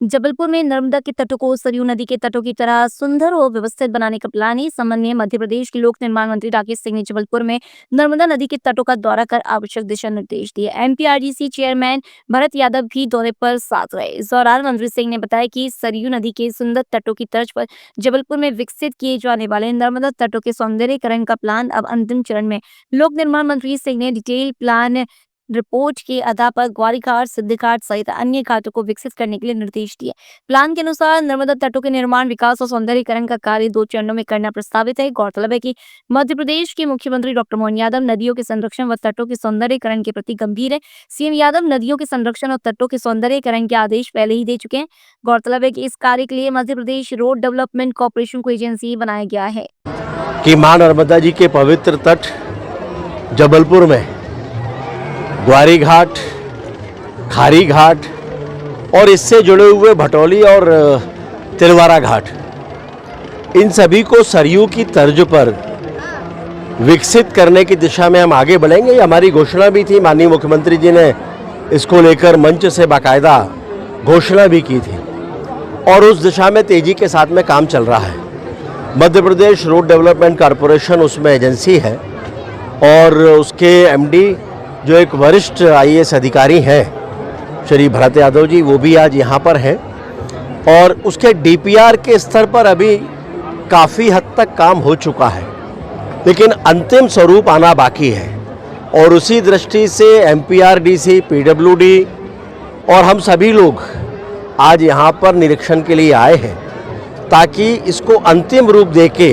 जबलपुर में नर्मदा के तटों को सरयू नदी के तटों की तरह सुंदर और व्यवस्थित बनाने का प्लान है। इस संबंध में मध्य प्रदेश के लोक निर्माण मंत्री राकेश सिंह ने जबलपुर में नर्मदा नदी के तटों का दौरा कर आवश्यक दिशा निर्देश दिए। एमपीआरडीसी चेयरमैन भरत यादव भी दौरे पर साथ रहे। इस दौरान मंत्री सिंह ने बताया कि सरयू नदी के सुंदर तटों की तर्ज पर जबलपुर में विकसित किए जाने वाले नर्मदा तटों के सौंदर्यीकरण का प्लान अब अंतिम चरण में। लोक निर्माण मंत्री सिंह ने डिटेल प्लान रिपोर्ट के आधार पर ग्वारीघाट, सिद्धिघाट सहित अन्य घाटों को विकसित करने के लिए निर्देश दिए। प्लान के अनुसार नर्मदा तटों के निर्माण, विकास और सौंदर्यीकरण का कार्य 2 चरणों में करना प्रस्तावित है। गौरतलब है कि मध्य प्रदेश के मुख्यमंत्री डॉक्टर मोहन यादव नदियों के संरक्षण व तटों के सौंदर्यीकरण के प्रति गंभीर है। सीएम यादव नदियों के संरक्षण और तटों के सौंदर्यीकरण के आदेश पहले ही दे चुके हैं। गौरतलब है कि इस कार्य के लिए Madhya Pradesh road development corporation को एजेंसी बनाया गया है कि मां नर्मदा जी के पवित्र तट जबलपुर में ग्वारी घाट, खारी घाट और इससे जुड़े हुए भटौली और तिलवारा घाट, इन सभी को सरयू की तर्ज पर विकसित करने की दिशा में हम आगे बढ़ेंगे। ये हमारी घोषणा भी थी, माननीय मुख्यमंत्री जी ने इसको लेकर मंच से बाकायदा घोषणा भी की थी और उस दिशा में तेजी के साथ में काम चल रहा है। Madhya Pradesh road development corporation उसमें एजेंसी है और उसके एमडी जो एक वरिष्ठ आईएएस अधिकारी हैं श्री भरत यादव जी, वो भी आज यहाँ पर हैं और उसके डीपीआर के स्तर पर अभी काफ़ी हद तक काम हो चुका है, लेकिन अंतिम स्वरूप आना बाकी है। और उसी दृष्टि से एमपीआरडीसी, पीडब्ल्यूडी और हम सभी लोग आज यहाँ पर निरीक्षण के लिए आए हैं ताकि इसको अंतिम रूप देके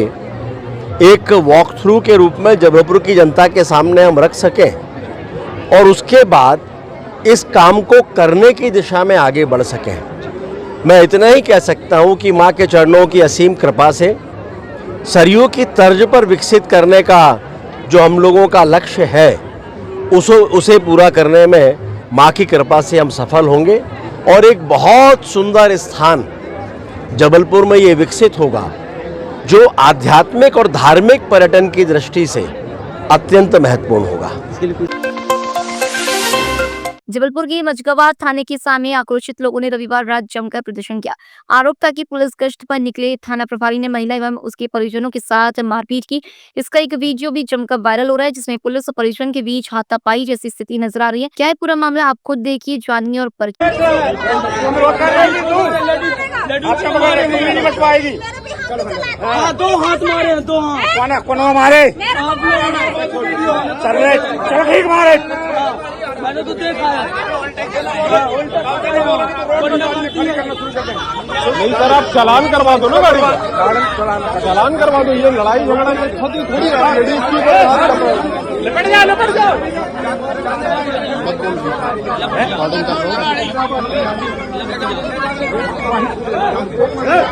एक वॉक थ्रू के रूप में जबलपुर की जनता के सामने हम रख सकें और उसके बाद इस काम को करने की दिशा में आगे बढ़ सकें। मैं इतना ही कह सकता हूं कि मां के चरणों की असीम कृपा से सरयू की तर्ज पर विकसित करने का जो हम लोगों का लक्ष्य है उसे पूरा करने में मां की कृपा से हम सफल होंगे और एक बहुत सुंदर स्थान जबलपुर में ये विकसित होगा जो आध्यात्मिक और धार्मिक पर्यटन की दृष्टि से अत्यंत महत्वपूर्ण होगा। जबलपुर के मझगांव थाने के सामने आक्रोशित लोगों ने रविवार रात जमकर प्रदर्शन किया। आरोप था कि पुलिस गश्त पर निकले थाना प्रभारी ने महिला एवं उसके परिजनों के साथ मारपीट की। इसका एक वीडियो भी जमकर वायरल हो रहा है जिसमें पुलिस और परिजन के बीच हाथापाई जैसी स्थिति नजर आ रही है। क्या है पूरा मामला, आप खुद देखिए, जानिए और दो हाथ मारे, दो हाथ कौन मारे, चलो ठीक मारे, मैंने तो देखा है। नहीं सर, आप चालान करवा दो ना, गाड़ी चालान करवा दो। ये लड़ाई झगड़ा थोड़ी लपट जाओ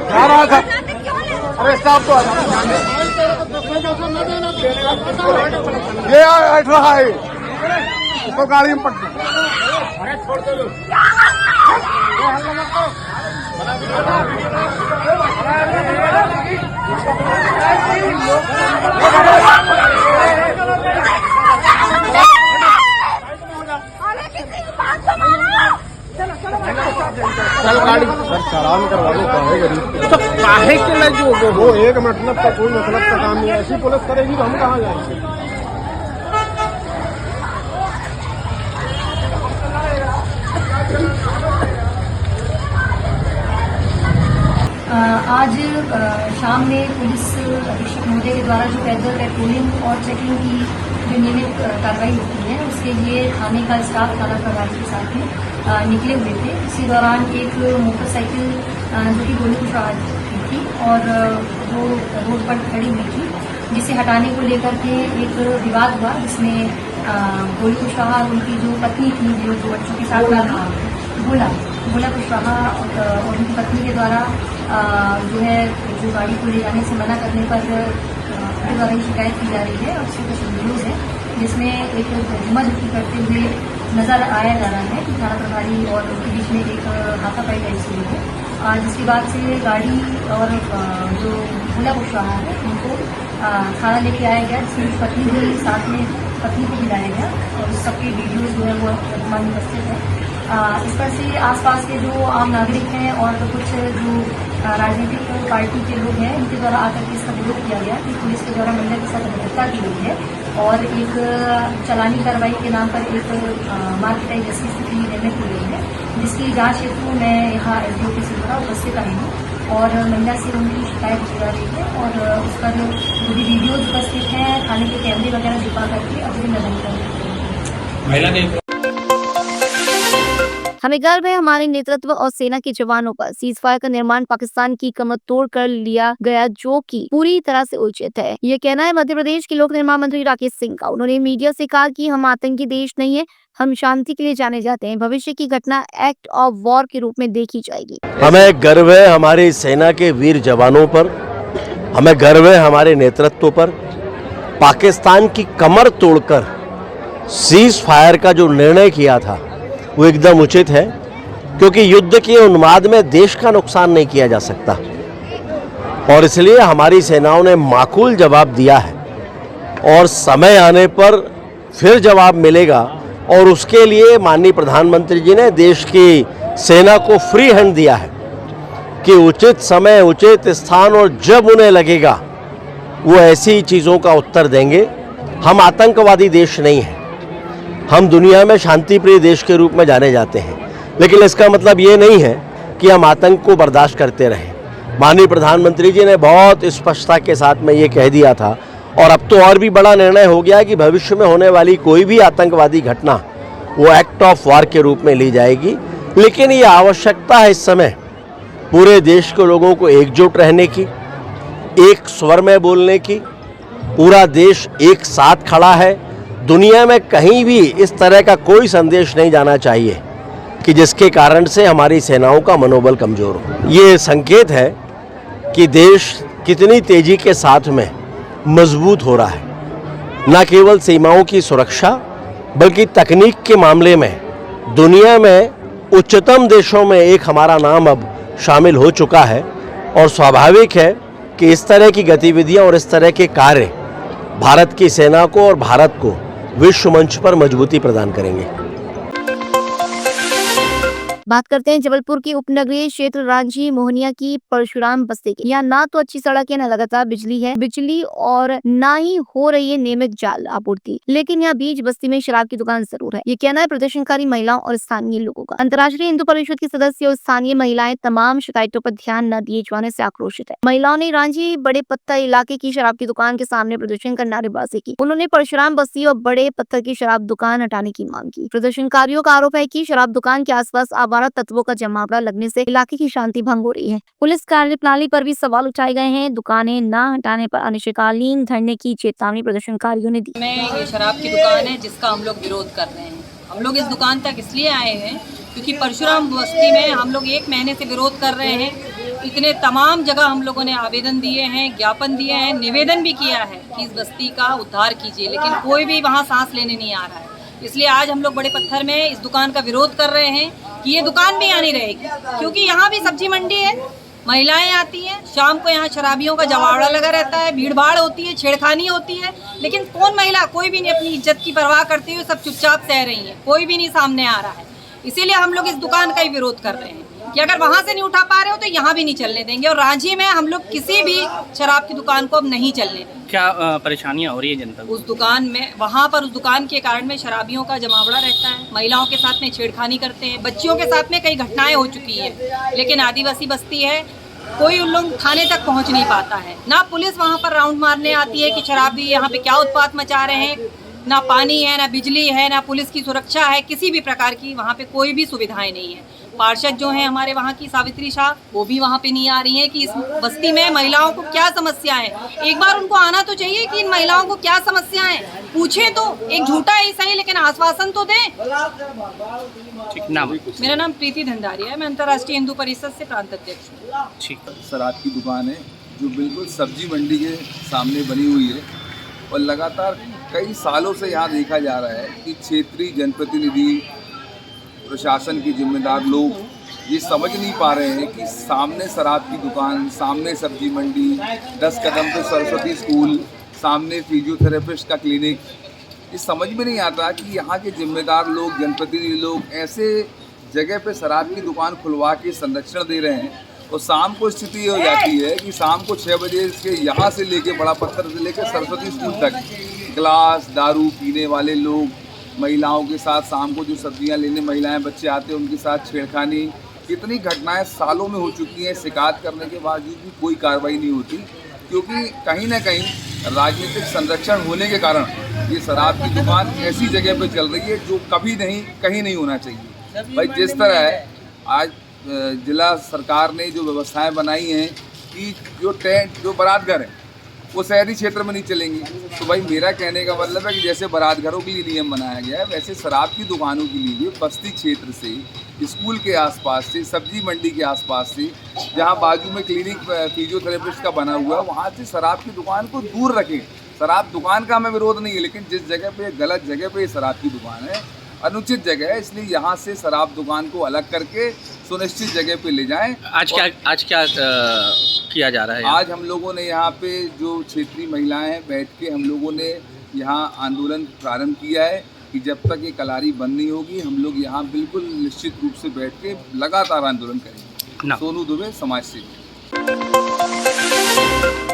क्या रहा था। अरे साहब तो ये बैठ रहा है, इसको गाड़ी में पकड़। अरे छोड़ दो, चल गाड़ी चालान करवा लो। तो काहे के लिए जो वो 1 मतलब का कोई मतलब का काम नहीं है। ऐसी पुलिस करेगी तो हम कहाँ जाएंगे। आज शाम में पुलिस अधीक्षक महोदय के द्वारा जो पैदल पेट्रोलिंग और चेकिंग की जो नियमित कार्रवाई होती है उसके लिए थाने का स्टाफ थाना प्रभारी के साथ में निकले हुए थे। इसी दौरान एक मोटरसाइकिल जो कि गोली कुशवाहा की थी और वो रोड पर खड़ी हुई थी, जिसे हटाने को लेकर के एक विवाद हुआ जिसमें गोली कुशवाहा और उनकी जो पत्नी थी जो बच्चों के साथ गोला कुशवाहा और उनकी पत्नी के द्वारा जो है जो गाड़ी को ले जाने से मना करने पर उनके द्वारा ये शिकायत की जा रही है और उसके कुछ वीडियोज है जिसमें एक धमाधुकी करते हुए नजर आया जा रहा है कि थाना प्रभारी और उनके बीच में एक हाथापाई जैसी हुई है, जिसके बाद से गाड़ी और जो गोला कुशवाहा है उनको थाना लेके आया गया, जिसमें पत्नी भी साथ में पत्नी को भी लाया गया और उस सबके वीडियोज जो है वो वर्तमान में उपस्थित है। इस पर से आसपास के जो आम नागरिक हैं और तो कुछ जो राजनीतिक पार्टी के लोग हैं इनके द्वारा आकर के इसका विरोध किया गया कि पुलिस के द्वारा महिला के साथ हत्या की गई है और एक चलानी कार्रवाई के नाम पर एक मार पिटाई जैसी स्थिति निर्मित की गई है, जिसकी जांच हेतु मैं यहाँ एसडीओ के द्वारा उपस्थित आई हूँ और महिला से उनकी शिकायत की जा रही है और उस पर जो भी वीडियोज उपस्थित हैं थाने के कैमरे वगैरह दिखा करके अग्रिम नजर महिला ने हमें गर्व है हमारे नेतृत्व और सेना के जवानों पर। सीज फायर का निर्माण पाकिस्तान की कमर तोड़ कर लिया गया, जो कि पूरी तरह से उचित है। ये कहना है मध्य प्रदेश के लोक निर्माण मंत्री राकेश सिंह का। उन्होंने मीडिया से कहा कि हम आतंकी देश नहीं है, हम शांति के लिए जाने जाते हैं। भविष्य की घटना एक्ट ऑफ वॉर के रूप में देखी जाएगी। हमें गर्व है हमारी सेना के वीर जवानों पर, हमें गर्व है हमारे नेतृत्व पर। पाकिस्तान की कमर तोड़कर सीज फायर का जो निर्णय किया था वो एकदम उचित है, क्योंकि युद्ध के उन्माद में देश का नुकसान नहीं किया जा सकता और इसलिए हमारी सेनाओं ने माकूल जवाब दिया है और समय आने पर फिर जवाब मिलेगा और उसके लिए माननीय प्रधानमंत्री जी ने देश की सेना को फ्री हैंड दिया है कि उचित समय, उचित स्थान और जब उन्हें लगेगा वो ऐसी चीज़ों का उत्तर देंगे। हम आतंकवादी देश नहीं हैं, हम दुनिया में शांति प्रिय देश के रूप में जाने जाते हैं, लेकिन इसका मतलब ये नहीं है कि हम आतंक को बर्दाश्त करते रहें। माननीय प्रधानमंत्री जी ने बहुत स्पष्टता के साथ में ये कह दिया था और अब तो और भी बड़ा निर्णय हो गया कि भविष्य में होने वाली कोई भी आतंकवादी घटना वो एक्ट ऑफ वॉर के रूप में ली जाएगी। लेकिन ये आवश्यकता है इस समय पूरे देश के लोगों को एकजुट रहने की, एक स्वर में बोलने की। पूरा देश एक साथ खड़ा है। दुनिया में कहीं भी इस तरह का कोई संदेश नहीं जाना चाहिए कि जिसके कारण से हमारी सेनाओं का मनोबल कमज़ोर हो। ये संकेत है कि देश कितनी तेज़ी के साथ में मजबूत हो रहा है। न केवल सीमाओं की सुरक्षा बल्कि तकनीक के मामले में दुनिया में उच्चतम देशों में एक हमारा नाम अब शामिल हो चुका है और स्वाभाविक है कि इस तरह की गतिविधियां और इस तरह के कार्य भारत की सेना को और भारत को विश्व मंच पर मजबूती प्रदान करेंगे। बात करते हैं जबलपुर के उपनगरीय क्षेत्र रांझी मोहनिया की परशुराम बस्ती की। यहाँ ना तो अच्छी सड़क है, ना लगातार बिजली और ना ही हो रही है नियमित जाल आपूर्ति, लेकिन यहाँ बीच बस्ती में शराब की दुकान जरूर है। ये कहना है प्रदर्शनकारी महिलाओं और स्थानीय लोगों का। अंतर्राष्ट्रीय हिंदू परिषद के सदस्य और स्थानीय महिलाएं तमाम शिकायतों पर ध्यान न दिए जाने से आक्रोशित है। महिलाओं ने रांझी बड़े पत्थर इलाके की शराब की दुकान के सामने प्रदर्शन कर नारेबाजी की। उन्होंने परशुराम बस्ती और बड़े पत्थर की शराब दुकान हटाने की मांग की। प्रदर्शनकारियों का आरोप है कि शराब दुकान के आसपास आवारा तत्वों का जमावड़ा लगने से इलाके की शांति भंग हो रही है। पुलिस कार्यप्रणाली पर भी सवाल उठाए गए हैं। दुकानें न हटाने पर अनिश्चितकालीन धरने की चेतावनी प्रदर्शनकारियों ने दी। ये शराब की दुकान है जिसका हम लोग विरोध कर रहे हैं। हम लोग इस दुकान तक इसलिए आए हैं क्योंकि परशुराम बस्ती में हम लोग 1 महीने से विरोध कर रहे हैं। इतने तमाम जगह हम लोगों ने आवेदन दिए हैं, ज्ञापन दिए हैं, निवेदन भी किया है कि इस बस्ती का उद्धार कीजिए, लेकिन कोई भी वहाँ सांस लेने नहीं आ रहा है। इसलिए आज हम लोग बड़े पत्थर में इस दुकान का विरोध कर रहे हैं कि ये दुकान भी यहाँ नहीं रहेगी, क्योंकि यहाँ भी सब्जी मंडी है, महिलाएं आती हैं, शाम को यहाँ शराबियों का जमावड़ा लगा रहता है, भीड़ भाड़ होती है, छेड़खानी होती है, लेकिन कौन महिला, कोई भी नहीं अपनी इज्जत की परवाह करती हुए सब चुपचाप सह रही है, कोई भी नहीं सामने आ रहा है। इसीलिए हम लोग इस दुकान का ही विरोध कर रहे हैं कि अगर वहाँ से नहीं उठा पा रहे हो तो यहाँ भी नहीं चलने देंगे और रांझी में हम लोग किसी भी शराब की दुकान को अब नहीं चलने देंगे। क्या परेशानियां हो रही है जनता को? उस दुकान में, वहाँ पर उस दुकान के कारण में शराबियों का जमावड़ा रहता है, महिलाओं के साथ में छेड़खानी करते हैं, बच्चियों के साथ में कई घटनाएं हो चुकी है, लेकिन आदिवासी बस्ती है, कोई उन लोग थाने तक पहुँच नहीं पाता है। ना पुलिस वहाँ पर राउंड मारने आती है कि शराबी यहाँ पे क्या उत्पात मचा रहे हैं, ना पानी है, ना बिजली है, ना पुलिस की सुरक्षा है, किसी भी प्रकार की वहाँ पे कोई भी सुविधाएं नहीं है। पार्षद जो हैं हमारे वहाँ की सावित्री शाह, वो भी वहाँ पे नहीं आ रही हैं कि इस बस्ती में महिलाओं को क्या समस्याएं हैं। एक बार उनको आना तो चाहिए कि इन महिलाओं को क्या समस्याएं हैं, पूछे तो, एक झूठा ही सही लेकिन आश्वासन तो दें। ठीक, नाम? मेरा नाम प्रीति धंधारिया है, मैं अंतर्राष्ट्रीय हिंदू परिषद से प्रांत अध्यक्ष हूँ। ठीक। शराब की दुकान है जो बिल्कुल सब्जी मंडी के सामने बनी हुई है और लगातार कई सालों से यहाँ देखा जा रहा है कि क्षेत्रीय जनप्रतिनिधि, प्रशासन के जिम्मेदार लोग ये समझ नहीं पा रहे हैं कि सामने शराब की दुकान, सामने सब्जी मंडी, 10 कदम पे सरस्वती स्कूल, सामने फिजियोथेरेपिस्ट का क्लिनिक, ये समझ में नहीं आता कि यहाँ के जिम्मेदार लोग, जनप्रतिनिधि लोग ऐसे जगह पे शराब की दुकान खुलवा के संरक्षण दे रहे हैं और शाम को स्थिति ये हो जाती है कि शाम को 6 बजे से यहाँ से लेके बड़ा पत्थर से लेके सरस्वती स्कूल तक ग्लास दारू पीने वाले लोग, महिलाओं के साथ शाम को जो सब्जियाँ लेने महिलाएं बच्चे आते हैं उनके साथ छेड़खानी, कितनी घटनाएं सालों में हो चुकी हैं। शिकायत करने के बावजूद भी कोई कार्रवाई नहीं होती, क्योंकि कहीं ना कहीं राजनीतिक संरक्षण होने के कारण ये शराब की दुकान ऐसी जगह पे चल रही है जो कभी नहीं, कहीं नहीं होना चाहिए। भाई जिस तरह है आज जिला सरकार ने जो व्यवस्थाएं बनाई हैं कि जो बारात घर है वो शहरी क्षेत्र में नहीं चलेंगी, तो भाई मेरा कहने का मतलब है कि जैसे बारात घरों के लिए नियम बनाया गया है वैसे शराब की दुकानों के लिए भी बस्ती क्षेत्र से, स्कूल के आसपास से, सब्जी मंडी के आसपास से, जहां बाजू में क्लिनिक फिजियोथेरेपिस्ट का बना हुआ है वहां से शराब की दुकान को दूर रखें। शराब दुकान का हमें विरोध नहीं है, लेकिन जिस जगह पे गलत जगह पे शराब की दुकान है, अनुचित जगह है, इसलिए यहाँ से शराब दुकान को अलग करके सुनिश्चित जगह पे ले जाएं। आज क्या किया जा रहा है? आज हम लोगों ने यहाँ पे जो क्षेत्रीय महिलाएं हैं बैठ के हम लोगों ने यहाँ आंदोलन प्रारंभ किया है कि जब तक ये कलारी बंद नहीं होगी हम लोग यहाँ बिल्कुल निश्चित रूप से बैठ के लगातार आंदोलन करेंगे। सोनू दुबे, समाज सेवी।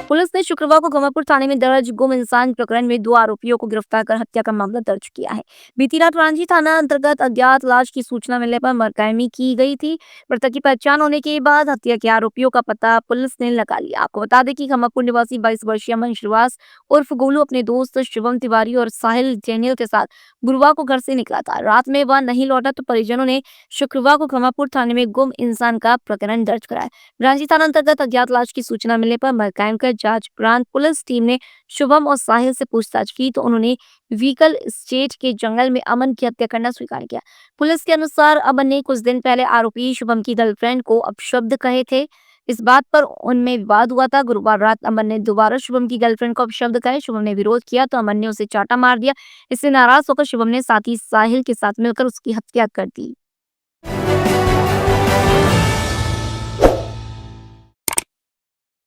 पुलिस ने शुक्रवार को गंगापुर थाने में दर्ज गुम इंसान प्रकरण में 2 आरोपियों को गिरफ्तार कर हत्या का मामला दर्ज किया है। बीती रात रांची थाना अंतर्गत अज्ञात लाश की सूचना मिलने पर मुकदमे की गई थी। मृतक की पहचान होने के बाद हत्या के आरोपियों का पता पुलिस ने लगा लिया। आपको बता दें कि गंगापुर निवासी 22 वर्षीय अमन श्रीवास उर्फ गोलू अपने दोस्त शिवम तिवारी और साहिल डेनियल के साथ गुरुवार को घर से निकला था। रात में वह नहीं लौटा तो परिजनों ने शुक्रवार को गंगापुर थाने में गुम इंसान का प्रकरण दर्ज कराया। रांची थाना अंतर्गत अज्ञात लाश की सूचना मिलने पर मुकदमे कर जांच उपरांत पुलिस टीम ने शुभम और साहिल से पूछताछ की तो उन्होंने व्हीकल स्टेट के जंगल में अमन की हत्या करना स्वीकार किया। पुलिस के अनुसार अमन ने कुछ दिन पहले आरोपी शुभम की गर्लफ्रेंड को अपशब्द कहे थे। इस बात पर उनमें विवाद हुआ था। गुरुवार रात अमन ने दोबारा शुभम की गर्लफ्रेंड को अपशब्द कहे। शुभम ने विरोध किया तो अमन ने उसे चाटा मार दिया। इससे नाराज होकर शुभम ने साथी साहिल के साथ मिलकर उसकी हत्या कर दी।